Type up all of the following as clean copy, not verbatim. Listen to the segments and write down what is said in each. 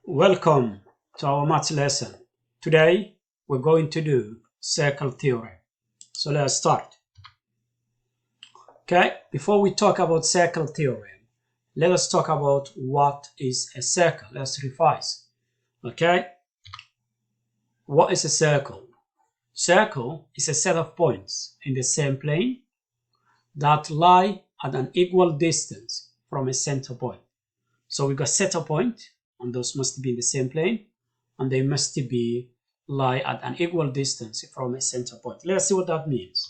Welcome to our maths lesson. Today we're going to do circle theorem. So let's start. Okay, before we talk about circle theorem, let us talk about what is a circle. Let's revise. Okay, what is a circle? Circle is a set of points in the same plane that lie at an equal distance from a center point. So we got center point, and those must be in the same plane, and they must be lie at an equal distance from a center point. Let's see what that means.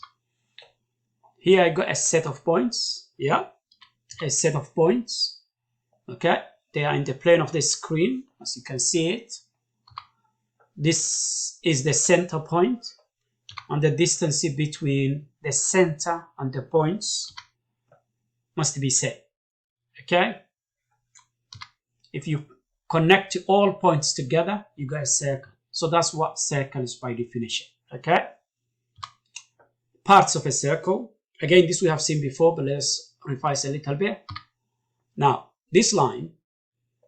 Here I got a set of points. Yeah, a set of points. Okay, they are in the plane of the screen, as you can see it. This is the center point, and the distance between the center and the points must be same. Okay, if you connect all points together, you got a circle. So that's what circle is by definition. Okay, parts of a circle. Again, this we have seen before, but let's revise a little bit. Now, this line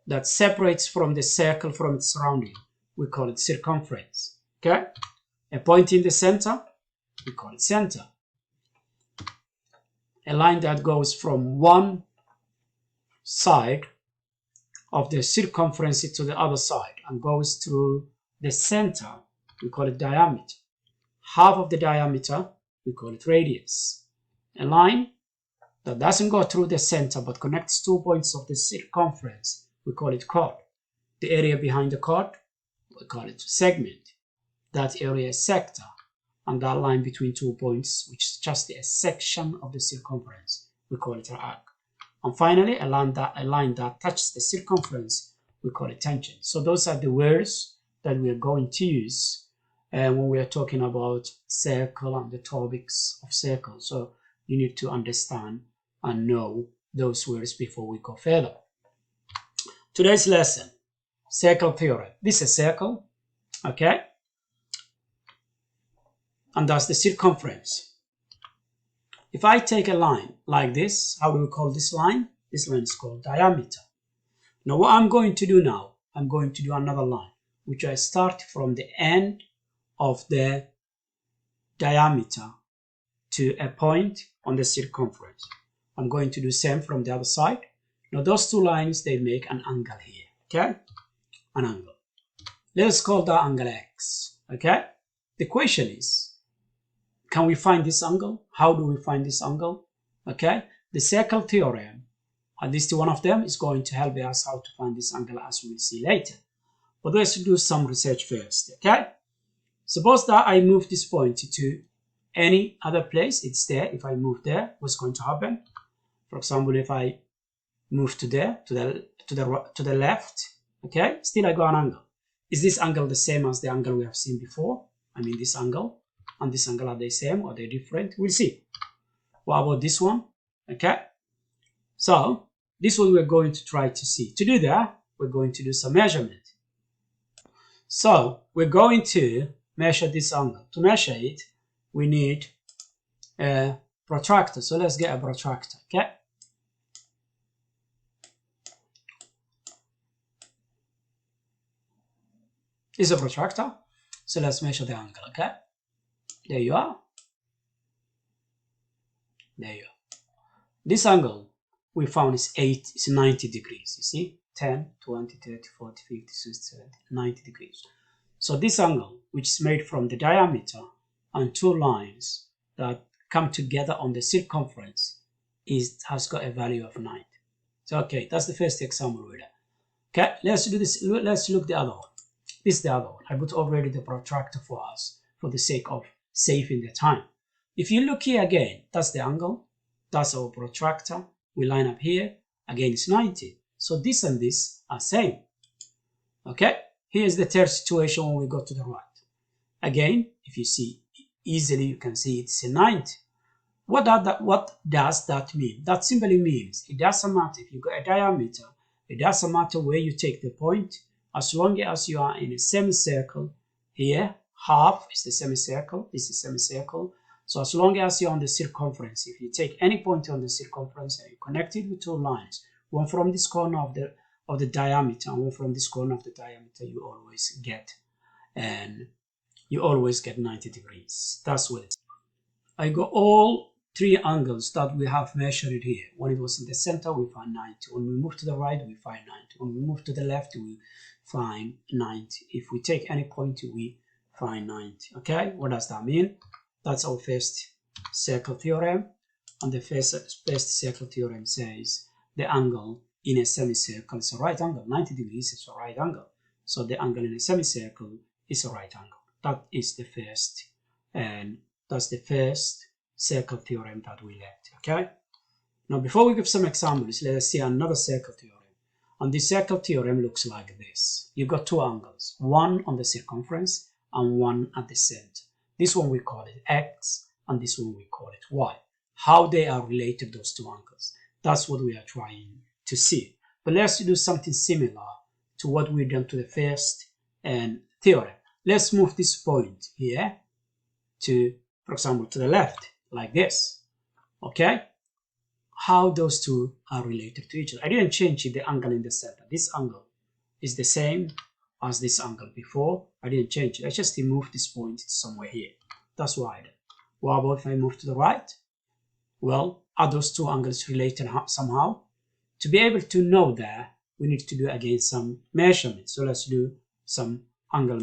that separates from the circle from its surrounding, we call it circumference. Okay, a point in the center, we call it center. A line that goes from one side of the circumference to the other side and goes through the center, we call it diameter. Half of the diameter, we call it radius. A line that doesn't go through the center but connects 2 points of the circumference, we call it chord. The area behind the chord, we call it segment. That area is sector. And that line between 2 points, which is just a section of the circumference, we call it an arc. And finally, a line that touches the circumference, we call it tangent. So those are the words that we are going to use when we are talking about circle and the topics of circle. So you need to understand and know those words before we go further. Today's lesson, circle theorem. This is a circle, okay? And that's the circumference. If I take a line like this, how do we call this line? This line is called diameter. Now what I'm going to do now, I'm going to do another line, which I start from the end of the diameter to a point on the circumference. I'm going to do same from the other side. Now those two lines, they make an angle here, okay? An angle. Let's call that angle X, okay? The question is, can we find this angle? How do we find this angle? Okay, the circle theorem, at least one of them, is going to help us how to find this angle, as we'll see later. But let's do some research first, okay? Suppose that I move this point to any other place. It's there. If I move there, what's going to happen? For example, if I move to there, to the left, okay, still I got an angle. Is this angle the same as the angle we have seen before? I mean, this angle and this angle, are they same or are they different? We'll see. What about this one? Okay, so this one we're going to try to see. To do that, we're going to do some measurement. So we're going to measure this angle. To measure it, we need a protractor. So let's get a protractor. Okay, it's a protractor. So let's measure the angle. Okay, there you are. There you are. This angle we found is 90 degrees. You see, 10, 20, 30, 40, 50, 60, 70, 90 degrees. So this angle, which is made from the diameter and two lines that come together on the circumference, has got a value of 90. So okay, that's the first example with that. Okay, let's do this. Let's look the other one. This is the other one. I put already the protractor for us for the sake of saving the time. If you look here again, that's the angle. That's our protractor. We line up here. Again, it's 90. So this and this are same. Okay. Here's the third situation when we go to the right. Again, if you see easily, you can see it's a 90. What does that mean? That simply means it doesn't matter if you got a diameter. It doesn't matter where you take the point. As long as you are in a semicircle here, half is the semicircle. This is semicircle. So as long as you're on the circumference, if you take any point on the circumference and you connect it with two lines, one from this corner of the diameter, and from this corner of the diameter you always get, and you always get 90 degrees. That's what it is. I got all three angles that we have measured here. When it was in the center, we find 90. When we move to the right, we find 90. When we move to the left, we find 90. If we take any point, we find 90. Okay, what does that mean? That's our first circle theorem. And the first circle theorem says the angle in a semicircle is a right angle. 90 degrees is a right angle. So the angle in a semicircle is a right angle. That is the first, and that's the first circle theorem that we learned. Okay. Now, before we give some examples, let us see another circle theorem. And this circle theorem looks like this. You've got two angles, one on the circumference and one at the center. This one we call it X, and this one we call it Y. How they are related, those two angles. That's what we are trying to see. But let's do something similar to what we've done to the first theorem. Let's move this point here to, for example, to the left, like this. Okay? How those two are related to each other. I didn't change the angle in the center. This angle is the same as this angle before. I didn't change it. I just moved this point somewhere here. That's why I did. What about if I move to the right? Well, are those two angles related somehow? To be able to know that, we need to do again some measurements. So let's do some angle.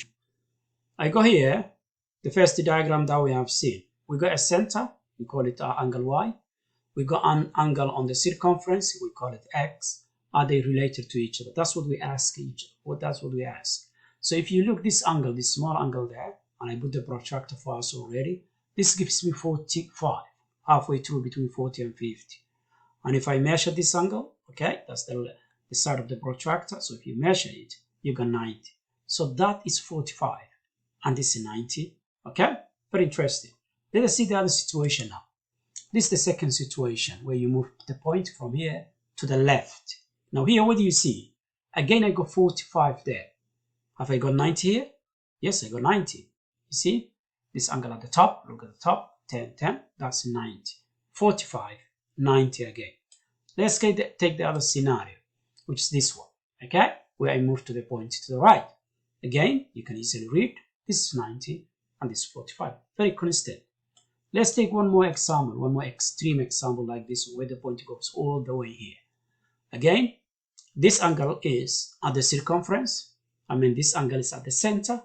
I go here, the first diagram that we have seen. We got a center, we call it angle Y. We got an angle on the circumference, we call it X. Are they related to each other? That's what we ask that's what we ask. So if you look this angle, this small angle there, and I put the protractor for us already, this gives me 45, halfway through between 40 and 50. And if I measure this angle, okay, that's the side of the protractor. So if you measure it, you got 90. So that is 45, and this is 90. Okay, very interesting. Let us see the other situation now. This is the second situation where you move the point from here to the left. Now here, what do you see? Again, I got 45 there. Have I got 90 here? Yes, I got 90. You see, this angle at the top, look at the top, 10, 10, that's 90. 45, 90 again. Let's take the other scenario, which is this one, okay? Where I move to the point to the right. Again, you can easily read, this is 90 and this is 45, very constant. Let's take one more example, one more extreme example like this, where the point goes all the way here. Again, this angle is at the circumference. This angle is at the center,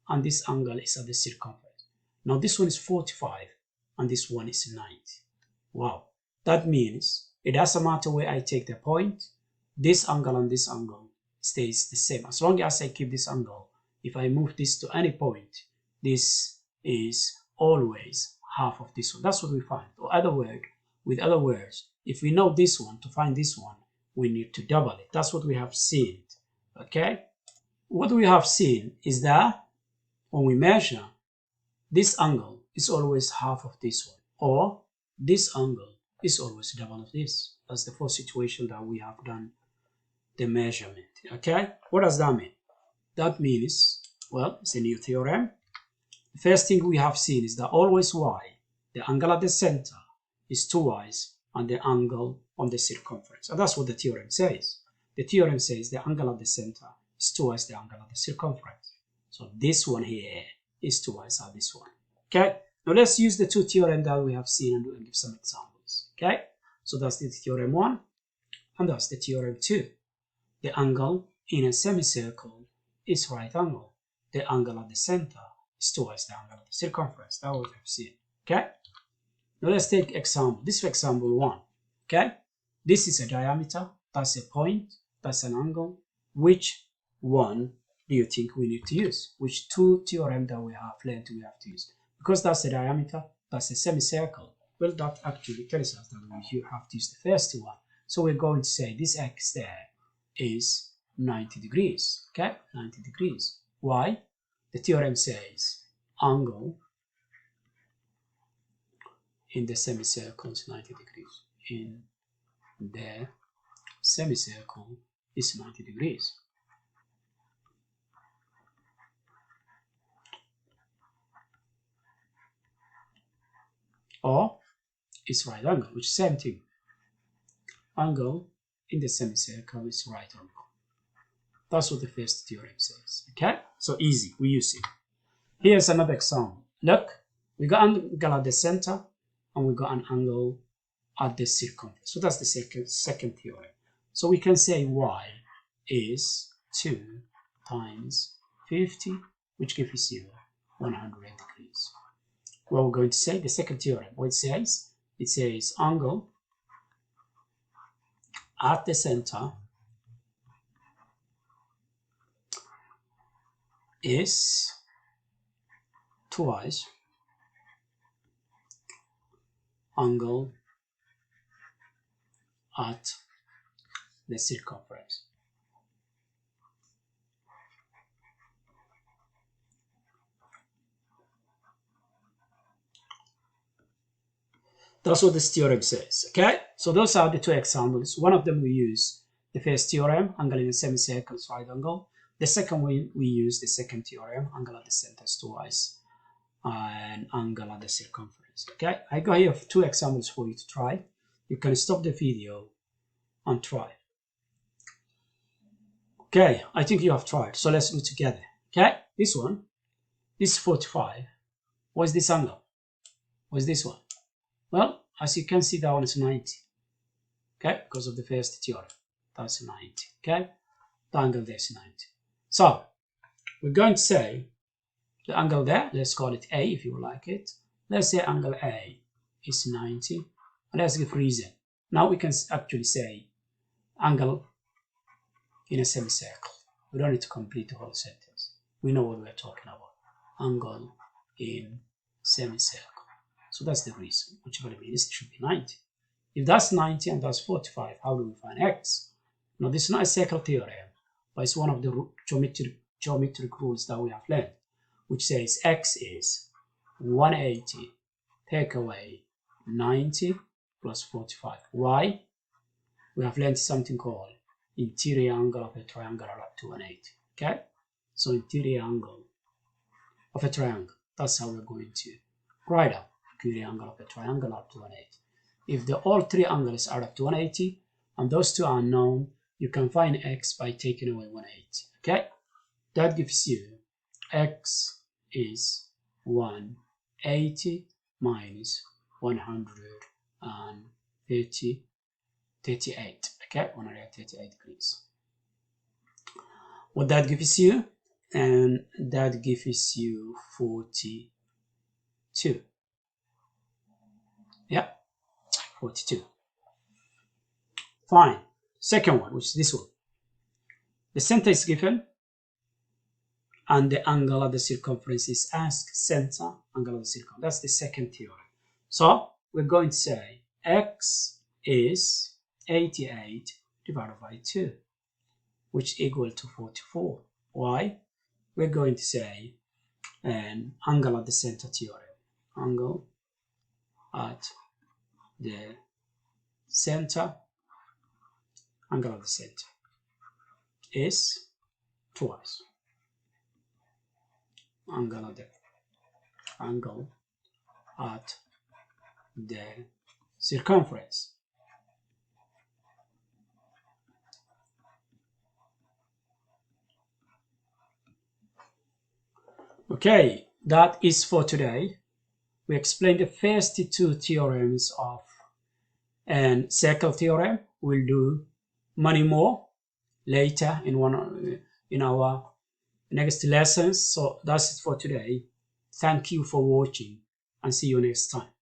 and this angle is at the circumference. Now this one is 45, and this one is 90. Wow. That means it doesn't matter where I take the point, this angle and this angle stays the same. As long as I keep this angle, if I move this to any point, this is always half of this one. That's what we find. With other words, if we know this one, to find this one, we need to double it. That's what we have seen. Okay? What we have seen is that when we measure, this angle is always half of this one, or this angle is always double of this. That's the first situation that we have done the measurement. Okay? What does that mean? That means, well, it's a new theorem. The first thing we have seen is that always y, the angle at the center, is 2y's, and the angle on the circumference. And that's what the theorem says. The theorem says the angle at the center is 2y's the angle at the circumference. So this one here is 2y's at this one. Okay? Now let's use the two theorems that we have seen and give some examples. Okay? So that's the theorem 1, and that's the theorem 2. The angle in a semicircle is right angle. The angle at the center is 2y's the angle at the circumference. That's what we have seen. Okay? Now let's take example. This is example 1. Okay? This is a diameter. That's a point. That's an angle. Which one do you think we need to use? Which two theorems that we have learned we have to use? Because that's a diameter, that's a semicircle. Well, that actually tells us that we have to use the first one. So we're going to say this x there is 90 degrees. Okay? 90 degrees. Why? The theorem says angle in the semicircle is 90 degrees. In the semicircle is 90 degrees. Or it's right angle, which is same thing. Angle in the semicircle is right angle. That's what the first theorem says. Okay, so easy, we use it. Here's another example. Look, we got an angle at the center and we got an angle at the circumference. So that's the second theorem. So we can say y is 2 times 50, which gives you 100 degrees. What we're going to say, the second theorem, what it says angle at the center is twice angle at the circumference. That's what this theorem says. Okay, so those are the two examples. One of them we use the first theorem, angle in a semicircle, right angle. The second we use the second theorem, angle at the center is twice and angle at the circumference. Okay, I got here two examples for you to try. You can stop the video and try. Okay, I think you have tried, so let's do it together. Okay, this one, this is 45. What's this angle? What's this one? Well, as you can see, that one is 90. Okay, because of the first theorem. That's 90. Okay, the angle there is 90. So we're going to say the angle there, let's call it A if you like it. Let's say angle A is 90. And let's give reason. Now we can actually say angle in a semicircle. We don't need to complete the whole sentence. We know what we're talking about. Angle in semicircle. So that's the reason, which means it should be 90. If that's 90 and that's 45, how do we find x? Now, this is not a circle theorem, but it's one of the geometric rules that we have learned, which says x is 180 take away 90 plus 45. Why? We have learned something called interior angle of a triangle up to 180. Okay? So interior angle of a triangle. That's how we're going to write out interior angle of a triangle up to 180. If all three angles are up to 180 and those two are known, you can find x by taking away 180. Okay? That gives you x is 180 minus 138. Okay, 138 degrees. What that gives you, and that gives you 42. Yeah, 42. Fine. Second one, which is this one. The center is given, and the angle of the circumference is asked. Center, angle of the circumference. That's the second theorem. So we're going to say x is 88 divided by 2, which equal to 44. Why? We're going to say an angle at the center theorem. Angle at the center, angle at the center is twice angle at the circumference. Okay, that is for today. We explained the first two theorems of an circle theorem. We'll do many more later in our next lessons. So that's it for today. Thank you for watching and see you next time.